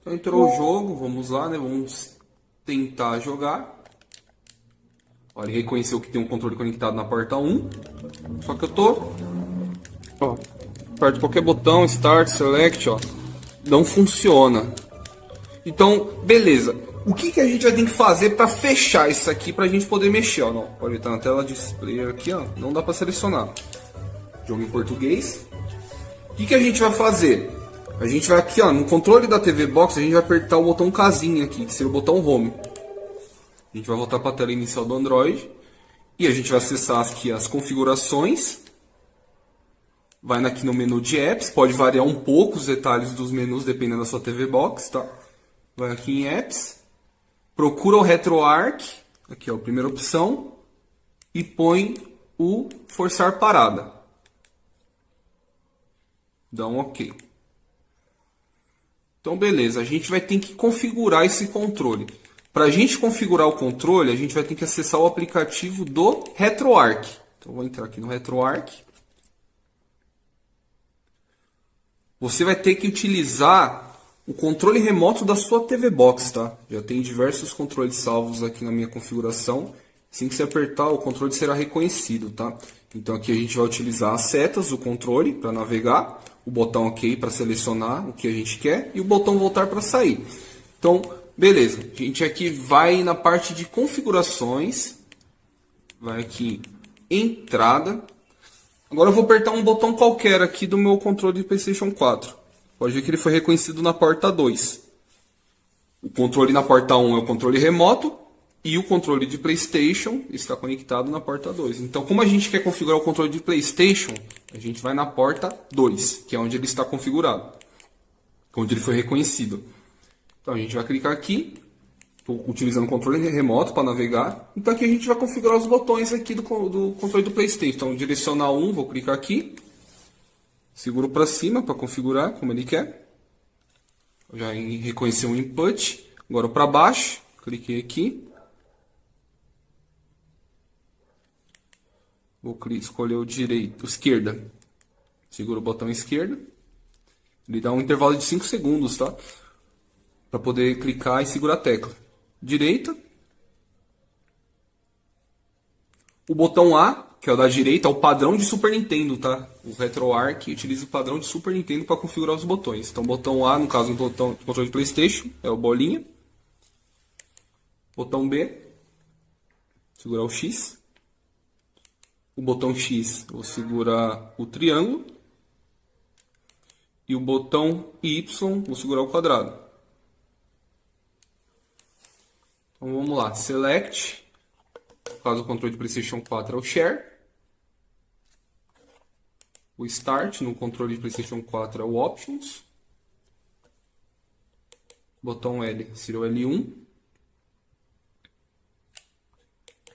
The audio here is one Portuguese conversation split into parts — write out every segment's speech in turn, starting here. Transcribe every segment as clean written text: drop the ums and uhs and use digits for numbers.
Então entrou o jogo, vamos lá, né? Vamos tentar jogar. Olha, ele reconheceu que tem um controle conectado na porta 1. Só que eu tô... Ó, aperto qualquer botão, Start, Select, ó. Não funciona. Então, beleza. O que, que a gente vai ter que fazer para fechar isso aqui pra gente poder mexer, ó? Não, pode estar na tela display aqui, ó. Não dá para selecionar. Jogo em português. O que, que a gente vai fazer? A gente vai aqui, ó, no controle da TV Box, a gente vai apertar o botão casinha aqui, que seria o botão Home. A gente vai voltar para a tela inicial do Android. E a gente vai acessar aqui as configurações. Vai aqui no menu de apps, pode variar um pouco os detalhes dos menus dependendo da sua TV Box, tá? Vai aqui em apps, procura o RetroArch, aqui é a primeira opção, e põe o forçar parada. Dá um OK. Então beleza, a gente vai ter que configurar esse controle. Para a gente configurar o controle, a gente vai ter que acessar o aplicativo do RetroArch. Então vou entrar aqui no RetroArch. Você vai ter que utilizar o controle remoto da sua TV Box, tá? Já tem diversos controles salvos aqui na minha configuração. Assim que você apertar, o controle será reconhecido, tá? Então aqui a gente vai utilizar as setas do controle para navegar, o botão OK para selecionar o que a gente quer e o botão voltar para sair. Então, beleza. A gente aqui vai na parte de configurações, vai aqui em entrada. Agora eu vou apertar um botão qualquer aqui do meu controle de PlayStation 4. Pode ver que ele foi reconhecido na porta 2. O controle na porta 1 é o controle remoto e o controle de PlayStation está conectado na porta 2. Então, como a gente quer configurar o controle de PlayStation, a gente vai na porta 2, que é onde ele está configurado, onde ele foi reconhecido. Então, a gente vai clicar aqui. Estou utilizando o controle remoto para navegar. Então aqui a gente vai configurar os botões aqui do controle do PlayStation. Então direcional 1, vou clicar aqui. Seguro para cima para configurar como ele quer. Já reconheceu o input. Agora para baixo, cliquei aqui. Vou escolher o direito, esquerda. Seguro o botão esquerda. Ele dá um intervalo de 5 segundos, tá? Para poder clicar e segurar a tecla. Direita. O botão A, que é o da direita, é o padrão de Super Nintendo, tá? O RetroArch utiliza o padrão de Super Nintendo para configurar os botões. Então, botão A, no caso do botão de controle de PlayStation, é o bolinha. Botão B, segurar o X. O botão X, vou segurar o triângulo. E o botão Y, vou segurar o quadrado. Então vamos lá, Select, no caso o controle de PlayStation 4 é o Share. O Start, no controle de PlayStation 4 é o Options. Botão L seria o L1.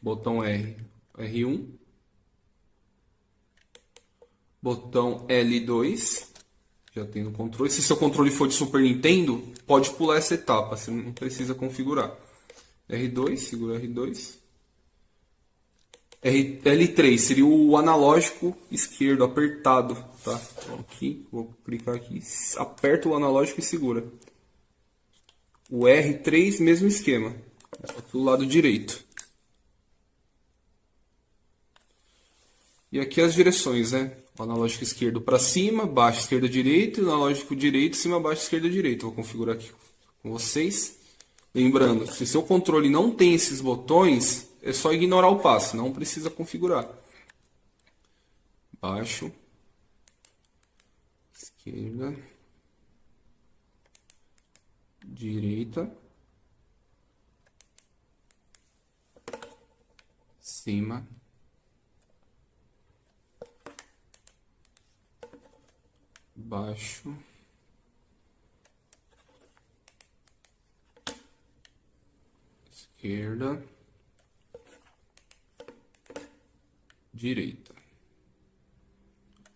Botão R, R1. Botão L2, já tem no controle. Se seu controle for de Super Nintendo, pode pular essa etapa, você não precisa configurar. R2, segura R2. L3 seria o analógico esquerdo apertado, tá? Então aqui, vou clicar aqui, aperta o analógico e segura. O R3, mesmo esquema, do lado direito. E aqui as direções, né? O analógico esquerdo para cima, baixo, esquerda, direita, e o analógico direito, cima, baixo, esquerda, direita. Vou configurar aqui com vocês. Lembrando, se seu controle não tem esses botões, é só ignorar o passo, não precisa configurar. Baixo, esquerda, direita, cima, baixo, esquerda, direita.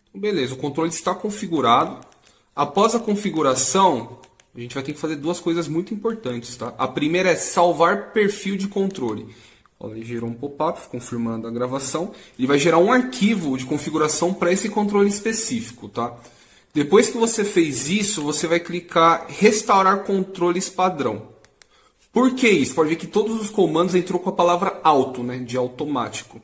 Então, beleza, o controle está configurado. Após a configuração, a gente vai ter que fazer duas coisas muito importantes, tá? A primeira é salvar perfil de controle. Ele gerou um pop-up confirmando a gravação. Ele vai gerar um arquivo de configuração para esse controle específico, tá? Depois que você fez isso, você vai clicar restaurar controles padrão. Por que isso? Pode ver que todos os comandos entrou com a palavra auto, né, de automático.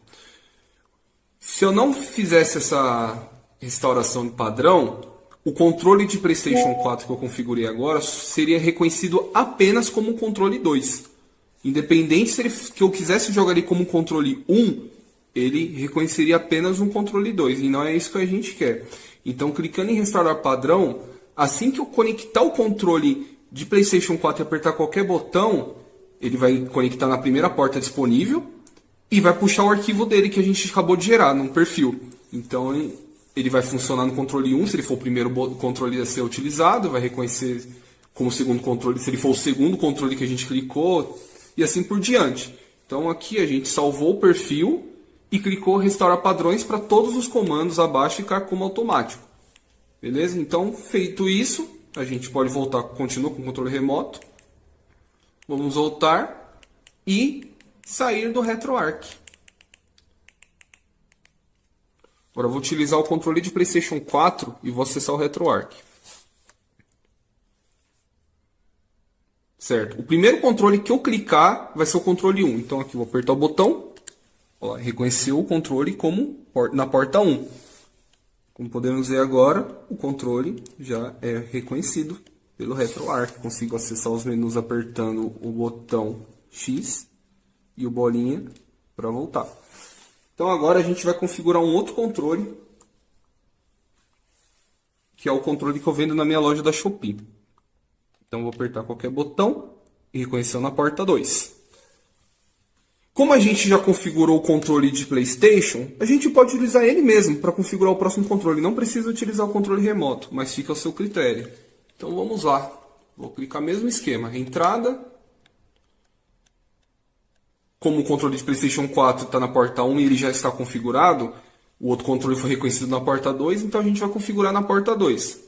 Se eu não fizesse essa restauração de padrão, o controle de PlayStation 4 que eu configurei agora seria reconhecido apenas como controle 2. Independente se que eu quisesse jogar ele como controle 1, ele reconheceria apenas um controle 2. E não é isso que a gente quer. Então, clicando em restaurar padrão, assim que eu conectar o controle de PlayStation 4 e apertar qualquer botão, ele vai conectar na primeira porta disponível e vai puxar o arquivo dele que a gente acabou de gerar num perfil. Então ele vai funcionar no controle 1, se ele for o primeiro controle a ser utilizado, vai reconhecer como segundo controle, se ele for o segundo controle que a gente clicou, e assim por diante. Então aqui a gente salvou o perfil e clicou restaurar padrões para todos os comandos abaixo ficar como automático. Beleza? Então, feito isso, a gente pode voltar, continua com o controle remoto. Vamos voltar e sair do RetroArch. Agora eu vou utilizar o controle de PlayStation 4 e vou acessar o RetroArch. Certo. O primeiro controle que eu clicar vai ser o controle 1. Então aqui eu vou apertar o botão. Ó, reconheceu o controle como na porta 1. Como podemos ver agora, o controle já é reconhecido pelo RetroArch. Consigo acessar os menus apertando o botão X e o bolinha para voltar. Então agora a gente vai configurar um outro controle, que é o controle que eu vendo na minha loja da Shopee. Então vou apertar qualquer botão e reconheceu na porta 2. Como a gente já configurou o controle de PlayStation, a gente pode utilizar ele mesmo para configurar o próximo controle. Não precisa utilizar o controle remoto, mas fica ao seu critério. Então vamos lá. Vou clicar mesmo esquema. Entrada. Como o controle de PlayStation 4 está na porta 1 e ele já está configurado, o outro controle foi reconhecido na porta 2, então a gente vai configurar na porta 2.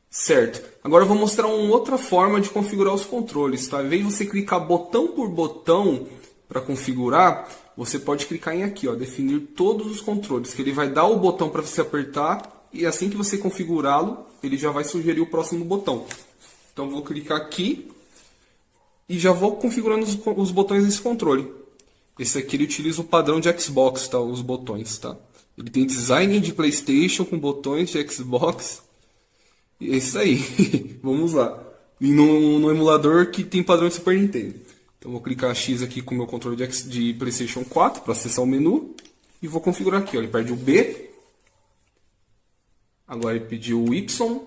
Certo. Agora eu vou mostrar uma outra forma de configurar os controles. Tá? Ao invés de você clicar botão por botão para configurar, você pode clicar em aqui, ó, definir todos os controles, que ele vai dar o botão para você apertar e assim que você configurá-lo, ele já vai sugerir o próximo botão. Então vou clicar aqui e já vou configurando os botões desse controle. Esse aqui ele utiliza o padrão de Xbox, tá? Os botões, tá? Ele tem design de PlayStation com botões de Xbox. E é isso aí. Vamos lá. E no emulador que tem padrão de Super Nintendo. Então vou clicar X aqui com o meu controle de PlayStation 4 para acessar o menu. E vou configurar aqui, ó. Ele pede o B. Agora ele pediu o Y.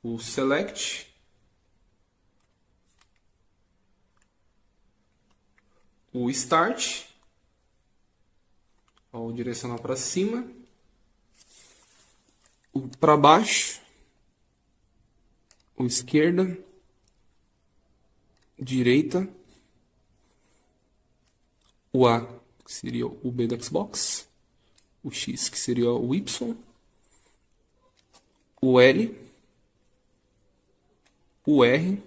O Select. O Start, o direcional para cima, o para baixo, o esquerda, direita, o A, que seria o B do Xbox, o X, que seria o Y, o L, o R,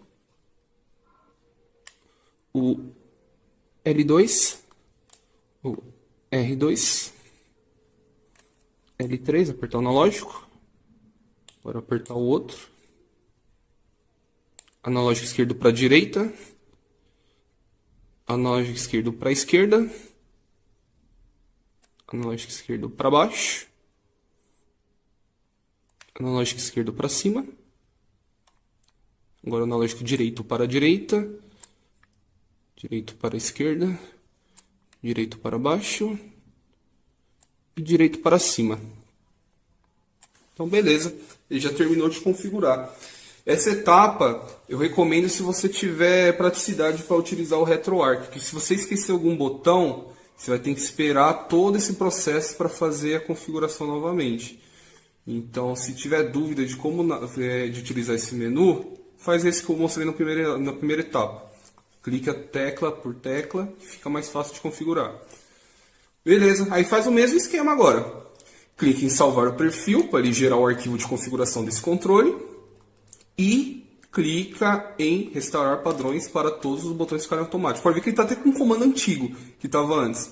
o L2, o R2, L3, apertar o analógico, agora apertar o outro, analógico esquerdo para a direita, analógico esquerdo para a esquerda, analógico esquerdo para baixo, analógico esquerdo para cima, agora analógico direito para a direita, direito para a esquerda, direito para baixo e direito para cima. Então beleza, ele já terminou de configurar. Essa etapa eu recomendo se você tiver praticidade para utilizar o RetroArch, que se você esquecer algum botão, você vai ter que esperar todo esse processo para fazer a configuração novamente. Então se tiver dúvida de como de utilizar esse menu, faz esse que eu mostrei na primeira etapa. Clica tecla por tecla, que fica mais fácil de configurar. Beleza, aí faz o mesmo esquema agora. Clique em salvar o perfil, para ele gerar o arquivo de configuração desse controle. E clica em restaurar padrões para todos os botões ficarem automáticos. Pode ver que ele está até com um comando antigo, que estava antes.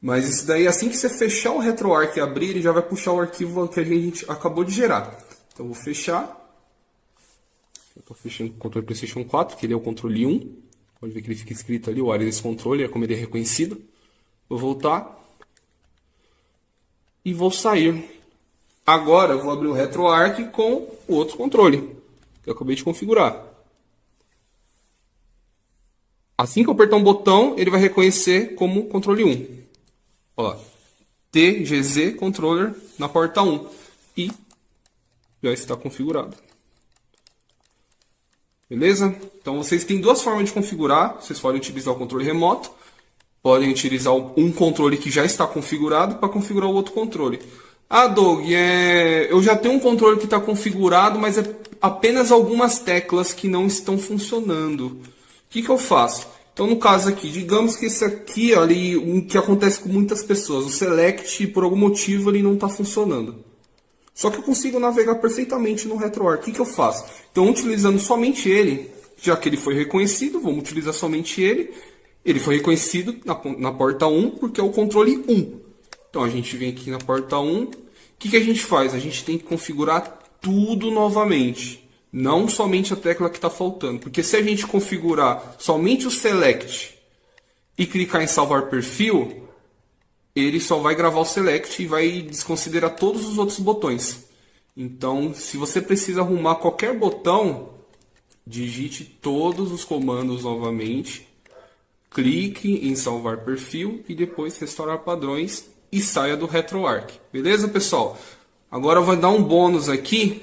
Mas isso daí, assim que você fechar o RetroArch e abrir, ele já vai puxar o arquivo que a gente acabou de gerar. Então eu vou fechar. Eu estou fechando o controle PlayStation 4, que ele é o controle 1. Pode ver que ele fica escrito ali, o wireless controle, é como ele é reconhecido. Vou voltar. E vou sair. Agora eu vou abrir o RetroArch com o outro controle, que eu acabei de configurar. Assim que eu apertar um botão, ele vai reconhecer como controle 1. Ó, TGZ Controller na porta 1. E já está configurado. Beleza? Então vocês têm duas formas de configurar. Vocês podem utilizar o controle remoto. Podem utilizar um controle que já está configurado para configurar o outro controle. Ah, Doug, eu já tenho um controle que está configurado, mas é apenas algumas teclas que não estão funcionando. O que eu faço? Então, no caso aqui, digamos que esse aqui, ali, o que acontece com muitas pessoas, o Select, por algum motivo, ele não está funcionando. Só que eu consigo navegar perfeitamente no RetroArch. O que eu faço? Então, utilizando somente ele, já que ele foi reconhecido, vamos utilizar somente ele. Ele foi reconhecido na porta 1 porque é o controle 1. Então, a gente vem aqui na porta 1. O que a gente faz? A gente tem que configurar tudo novamente. Não somente a tecla que está faltando. Porque se a gente configurar somente o Select e clicar em salvar perfil, ele só vai gravar o Select e vai desconsiderar todos os outros botões. Então, se você precisa arrumar qualquer botão, digite todos os comandos novamente, clique em salvar perfil e depois restaurar padrões e saia do RetroArch. Beleza, pessoal? Agora eu vou dar um bônus aqui.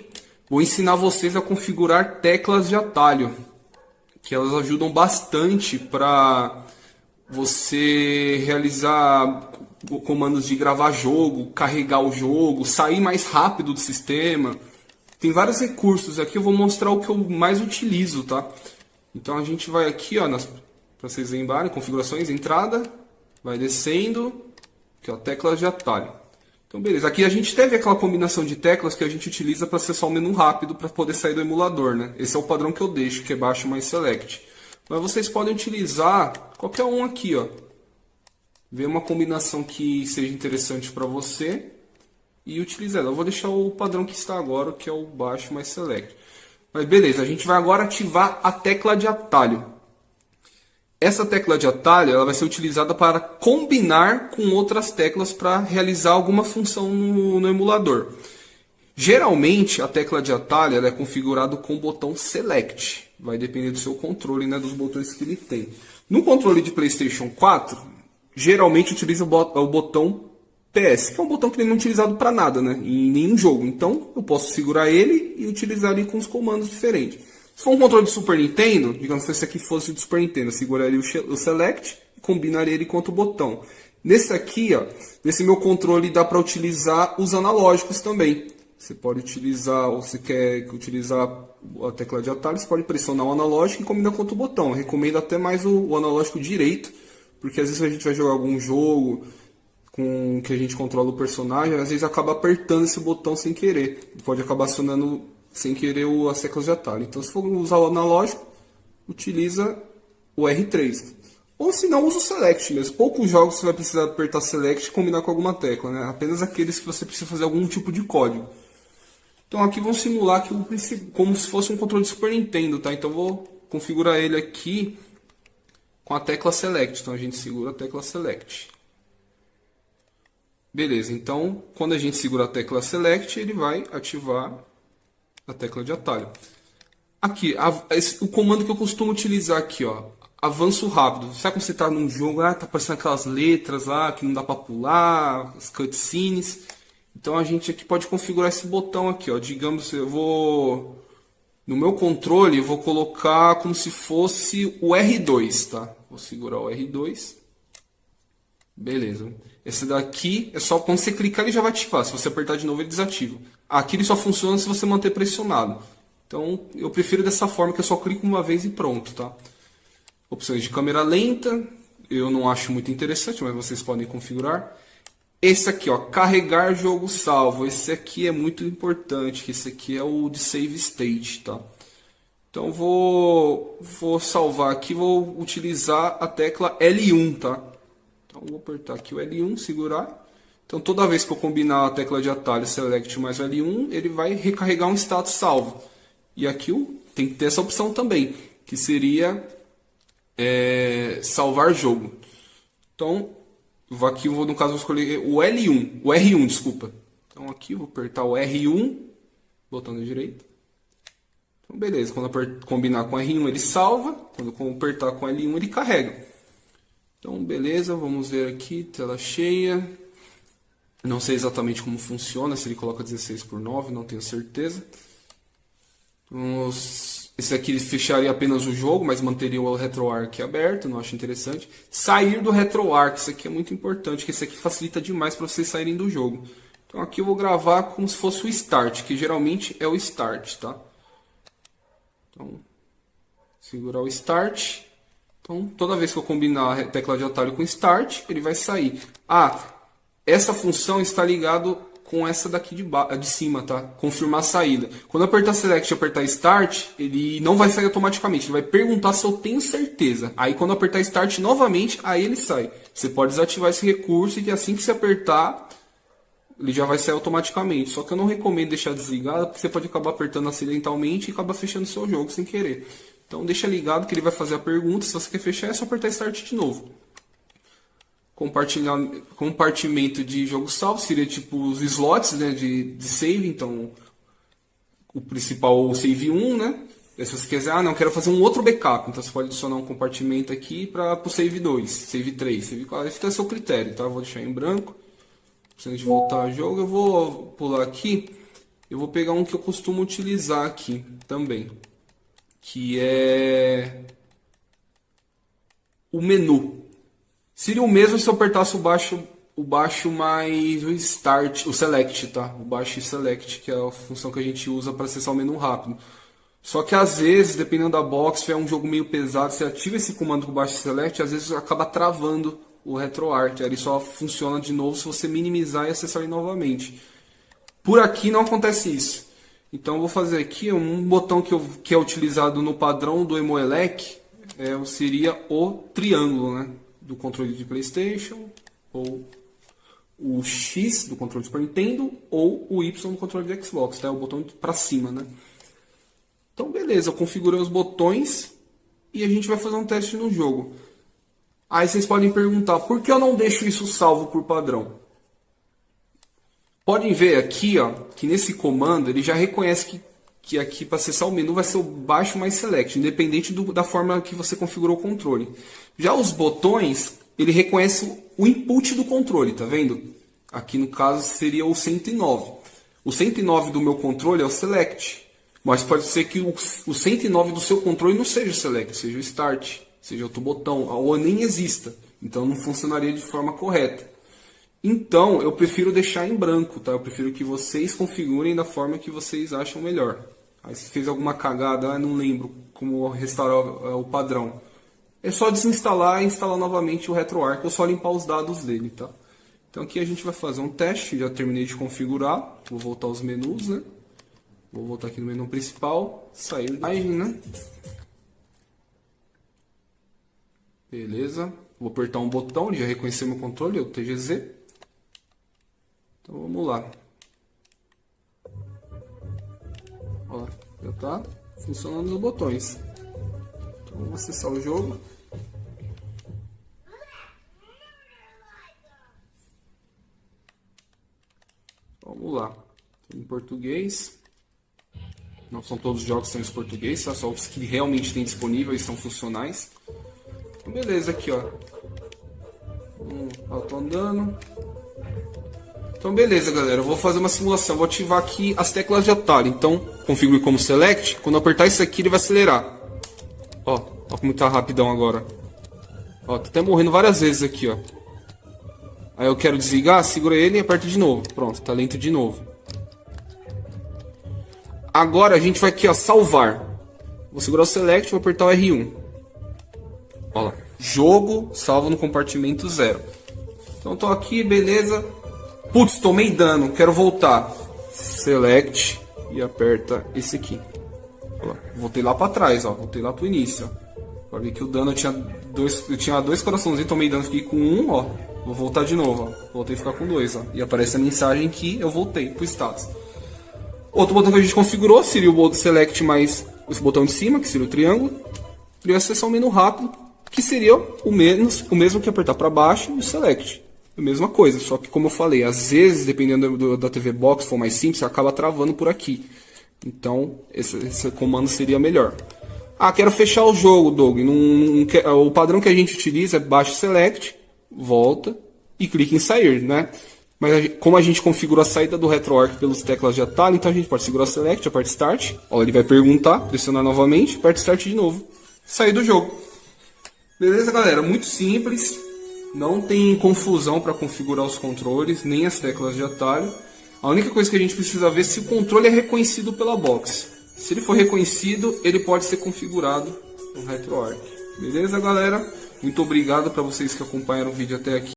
Vou ensinar vocês a configurar teclas de atalho, que elas ajudam bastante para você realizar comandos de gravar jogo, carregar o jogo, sair mais rápido do sistema. Tem vários recursos aqui, eu vou mostrar o que eu mais utilizo, tá? Então a gente vai aqui, ó, para vocês lembrarem, configurações, entrada, vai descendo, aqui ó, teclas de atalho. Então beleza, aqui a gente teve aquela combinação de teclas que a gente utiliza para acessar o menu rápido para poder sair do emulador, né? Esse é o padrão que eu deixo, que é baixo mais select. Mas vocês podem utilizar qualquer um aqui, ó. Ver uma combinação que seja interessante para você e utilizar ela. Eu vou deixar o padrão que está agora, que é o baixo mais select. Mas beleza, a gente vai agora ativar a tecla de atalho. Essa tecla de atalho ela vai ser utilizada para combinar com outras teclas para realizar alguma função no emulador. Geralmente, a tecla de atalho ela é configurada com o botão Select. Vai depender do seu controle, né, dos botões que ele tem. No controle de PlayStation 4, geralmente utiliza o botão PS, que é um botão que ele não é utilizado para nada, né, em nenhum jogo. Então, eu posso segurar ele e utilizar ele com os comandos diferentes. Se for um controle de Super Nintendo, digamos que esse aqui fosse de Super Nintendo, eu seguraria o Select e combinaria ele com outro botão. Nesse aqui, ó, nesse meu controle dá para utilizar os analógicos também. Você pode utilizar, ou você quer utilizar a tecla de atalho, você pode pressionar o analógico e combinar com outro botão. Eu recomendo até mais o analógico direito, porque às vezes a gente vai jogar algum jogo com que a gente controla o personagem, às vezes acaba apertando esse botão sem querer. Pode acabar acionando sem querer as teclas de atalho. Então, se for usar o analógico, utiliza o R3. Ou se não, usa o Select mesmo. Poucos jogos você vai precisar apertar Select e combinar com alguma tecla, né? Apenas aqueles que você precisa fazer algum tipo de código. Então aqui vamos simular que como se fosse um controle de Super Nintendo, tá? Então eu vou configurar ele aqui com a tecla Select. Então a gente segura a tecla Select. Beleza, então quando a gente segura a tecla Select, ele vai ativar a tecla de atalho. Aqui, o comando que eu costumo utilizar aqui, ó. Avanço rápido. Sabe quando você está num jogo, tá aparecendo aquelas letras lá que não dá para pular, as cutscenes. Então a gente aqui pode configurar esse botão aqui, ó. Digamos, eu vou no meu controle, eu vou colocar como se fosse o R2, tá? Vou segurar o R2. Beleza. Esse daqui é só quando você clicar ele já vai ativar. Se você apertar de novo ele desativa. Aqui ele só funciona se você manter pressionado. Então eu prefiro dessa forma que eu só clico uma vez e pronto, tá? Opções de câmera lenta, eu não acho muito interessante, mas vocês podem configurar. Esse aqui, ó, carregar jogo salvo. Esse aqui é muito importante, que esse aqui é o de save state, tá? Então vou salvar aqui, vou utilizar a tecla L1, tá? Então vou apertar aqui o L1, segurar. Então toda vez que eu combinar a tecla de atalho Select mais o L1, ele vai recarregar um status salvo. E aqui tem que ter essa opção também, que seria salvar jogo. Então, aqui no caso vou escolher o R1, desculpa. Então aqui vou apertar o R1, botão da direita. Então beleza, quando eu combinar com R1 ele salva, quando eu apertar com L1 ele carrega. Então beleza, vamos ver aqui, tela cheia. Não sei exatamente como funciona, se ele coloca 16:9, não tenho certeza. Esse aqui ele fecharia apenas o jogo, mas manteria o RetroArch aberto, não acho interessante. Sair do RetroArch, isso aqui é muito importante, que esse aqui facilita demais para vocês saírem do jogo. Então aqui eu vou gravar como se fosse o Start, que geralmente é o Start, tá? Então, segurar o Start. Então, toda vez que eu combinar a tecla de atalho com Start, ele vai sair. Essa função está ligado com essa daqui de cima, tá? Confirmar a saída. Quando eu apertar Select e apertar Start, ele não vai sair automaticamente. Ele vai perguntar se eu tenho certeza. Aí quando eu apertar Start novamente, aí ele sai. Você pode desativar esse recurso e que assim que você apertar, ele já vai sair automaticamente. Só que eu não recomendo deixar desligado, porque você pode acabar apertando acidentalmente e acabar fechando o seu jogo sem querer. Então deixa ligado que ele vai fazer a pergunta. Se você quer fechar, é só apertar Start de novo. Compartimento de jogo salvo seria tipo os slots, né, de save. Então o principal o save 1, né? E se você quiser, não, quero fazer um outro backup, então você pode adicionar um compartimento aqui para o save 2, save 3, save 4, fica a seu critério, tá? Eu vou deixar em branco. Antes de voltar ao jogo, eu vou pular aqui. Eu vou pegar um que eu costumo utilizar aqui também, que é o menu. Seria o mesmo se eu apertasse o baixo mais o Start, o Select, tá? O baixo e Select, que é a função que a gente usa para acessar o menu rápido. Só que às vezes, dependendo da box, se é um jogo meio pesado, você ativa esse comando com o baixo e Select, às vezes acaba travando o RetroArch. Ele só funciona de novo se você minimizar e acessar ele novamente. Por aqui não acontece isso. Então eu vou fazer aqui um botão que é utilizado no padrão do Emoelec, seria o triângulo, né? Do controle de PlayStation, ou o X do controle de Super Nintendo, ou o Y do controle de Xbox, tá? O botão para cima, né? Então beleza, eu configurei os botões e a gente vai fazer um teste no jogo. Aí vocês podem perguntar, por que eu não deixo isso salvo por padrão? Podem ver aqui, ó, que nesse comando ele já reconhece que aqui para acessar o menu vai ser o baixo mais select, independente da forma que você configurou o controle. Já os botões, ele reconhece o input do controle, tá vendo? Aqui no caso seria o 109. O 109 do meu controle é o select, mas pode ser que o 109 do seu controle não seja o select, seja o start, seja outro botão, ou nem exista. Então não funcionaria de forma correta. Então eu prefiro deixar em branco, tá? Eu prefiro que vocês configurem da forma que vocês acham melhor. Aí se fez alguma cagada, não lembro como restaurar o padrão. É só desinstalar e instalar novamente o RetroArch, ou só limpar os dados dele, tá? Então aqui a gente vai fazer um teste, já terminei de configurar. Vou voltar aos menus, né? Vou voltar aqui no menu principal, sair da imagem, né? Beleza. Vou apertar um botão, ele já reconheceu meu controle, o TGZ. Então vamos lá. Ó, já tá funcionando os botões. Então vamos acessar o jogo. Vamos lá. Em português. Não são todos os jogos que estão em português, tá? Só os que realmente tem disponível e são funcionais. Então, beleza, aqui ó. Tô andando. Então beleza, galera, eu vou fazer uma simulação, vou ativar aqui as teclas de atalho. Então, configure como Select, quando eu apertar isso aqui ele vai acelerar. Ó como tá rapidão agora. Ó, tá até morrendo várias vezes aqui, ó. Aí eu quero desligar, segura ele e aperta de novo. Pronto, tá lento de novo. Agora a gente vai aqui, ó, salvar. Vou segurar o Select e vou apertar o R1. Ó lá, jogo salvo no compartimento 0. Então tô aqui, beleza. Putz, tomei dano, quero voltar. Select e aperta esse aqui. Ó, voltei lá para trás, ó, voltei lá pro início. Ó. Pra ver que o dano eu tinha dois coraçãozinhos, tomei dano, fiquei com um, ó. Vou voltar de novo, ó. Voltei a ficar com dois, ó. E aparece a mensagem que eu voltei pro status. Outro botão que a gente configurou seria o botão Select mais esse botão de cima, que seria o triângulo. E acessar o menu rápido, que seria o mesmo que apertar para baixo e o Select. A mesma coisa, só que como eu falei, às vezes, dependendo da TV Box, se for mais simples, acaba travando por aqui. Então, esse comando seria melhor. Ah, quero fechar o jogo, Doug. O padrão que a gente utiliza é baixa Select, volta e clica em sair, né? Mas como a gente configura a saída do RetroArch pelos teclas de atalho, então a gente pode segurar o Select, aperta Start. Ó, ele vai perguntar, pressionar novamente, aperta Start de novo. Sair do jogo. Beleza, galera? Muito simples. Não tem confusão para configurar os controles, nem as teclas de atalho. A única coisa que a gente precisa ver é se o controle é reconhecido pela box. Se ele for reconhecido, ele pode ser configurado no RetroArch. Beleza, galera? Muito obrigado para vocês que acompanharam o vídeo até aqui.